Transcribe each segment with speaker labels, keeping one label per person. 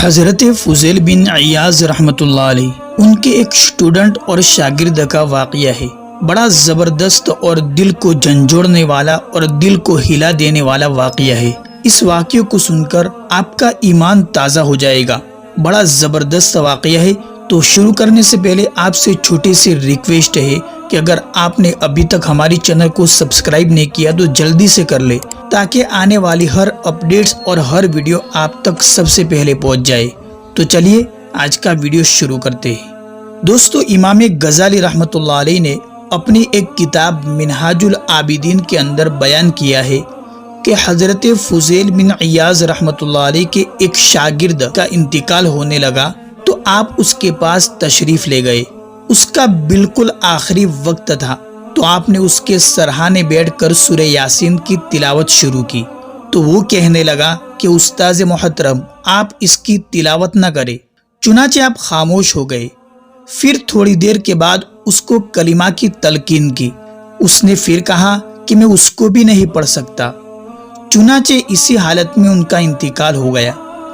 Speaker 1: حضرت فضیل بن عیاض رحمۃ اللہ علیہ ان کے ایک اسٹوڈنٹ اور شاگرد کا واقعہ ہے۔ بڑا زبردست اور دل کو جھنجھوڑنے والا اور دل کو ہلا دینے والا واقعہ ہے۔ اس واقعے کو سن کر آپ کا ایمان تازہ ہو جائے گا۔ بڑا زبردست واقعہ ہے۔ تو شروع کرنے سے پہلے آپ سے چھوٹی سی ریکویسٹ ہے کہ اگر آپ نے ابھی تک ہماری چینل کو سبسکرائب نہیں کیا تو جلدی سے کر لے، تاکہ آنے والی ہر اپڈیٹس اور ہر ویڈیو آپ تک سب سے پہلے پہنچ جائے۔ تو چلیے آج کا ویڈیو شروع کرتے ہیں۔ دوستو، امام غزالی رحمۃ اللہ علیہ نے اپنی ایک کتاب منہاج العابدین کے اندر بیان کیا ہے کہ حضرت فضیل بن عیاض رحمۃ اللہ علیہ کے ایک شاگرد کا انتقال ہونے لگا تو آپ اس کے پاس تشریف لے گئے۔ اس کا بالکل آخری وقت تھا تو آپ نے اس کے سرہانے بیٹھ کر سورہ یاسین کی تلاوت شروع کی تو وہ کہنے لگا کہ استاذ محترم، آپ اس کی تلاوت نہ کریں۔ چنانچہ آپ خاموش ہو گئے۔ پھر تھوڑی دیر کے بعد اس کو کلمہ کی تلقین کی۔ اس نے پھر کہا کہ میں اس کو بھی نہیں پڑھ سکتا۔ چنانچہ اسی حالت میں ان کا انتقال ہو گیا۔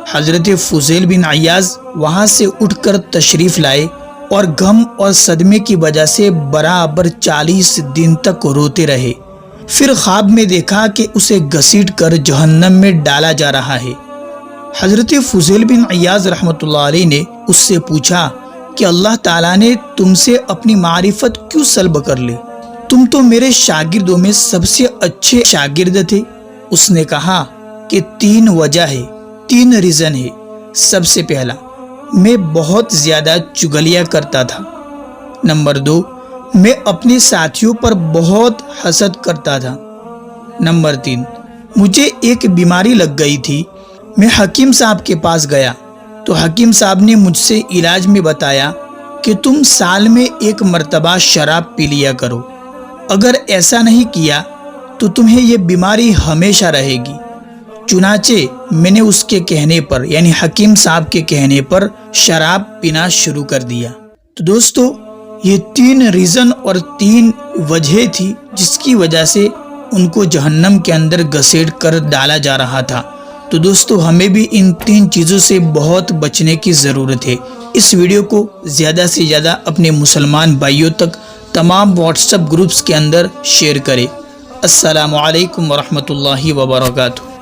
Speaker 1: حضرت فضیل بن عیاض وہاں سے اٹھ کر تشریف لائے اور غم اور صدمے کی وجہ سے برابر 40 دن تک روتے رہے۔ پھر خواب میں دیکھا کہ اسے گھسیٹ کر جہنم میں ڈالا جا رہا ہے۔ حضرت فضیل بن عیاض رحمۃ اللہ علیہ نے اس سے پوچھا کہ اللہ تعالیٰ نے تم سے اپنی معرفت کیوں سلب کر لی؟ تم تو میرے شاگردوں میں سب سے اچھے شاگرد تھے۔ اس نے کہا کہ 3 وجہ ہے، 3 ریزن ہے۔ سب سے پہلا، میں بہت زیادہ چغلیاں کرتا تھا۔ نمبر 2، میں اپنے ساتھیوں پر بہت حسد کرتا تھا۔ نمبر 3، مجھے ایک بیماری لگ گئی تھی۔ میں حکیم صاحب کے پاس گیا تو حکیم صاحب نے مجھ سے علاج میں بتایا کہ تم سال میں 1 مرتبہ شراب پی لیا کرو، اگر ایسا نہیں کیا تو تمہیں یہ بیماری ہمیشہ رہے گی۔ چنانچہ میں نے اس کے کہنے پر، یعنی حکیم صاحب کے کہنے پر شراب پینا شروع کر دیا۔ تو دوستو، یہ 3 ریزن اور 3 وجہ تھی جس کی وجہ سے ان کو جہنم کے اندر گھسیٹ کر ڈالا جا رہا تھا۔ تو دوستو، ہمیں بھی ان 3 چیزوں سے بہت بچنے کی ضرورت ہے۔ اس ویڈیو کو زیادہ سے زیادہ اپنے مسلمان بھائیوں تک تمام واٹس ایپ گروپس کے اندر شیئر کریں۔ السلام علیکم ورحمۃ اللہ وبرکاتہ۔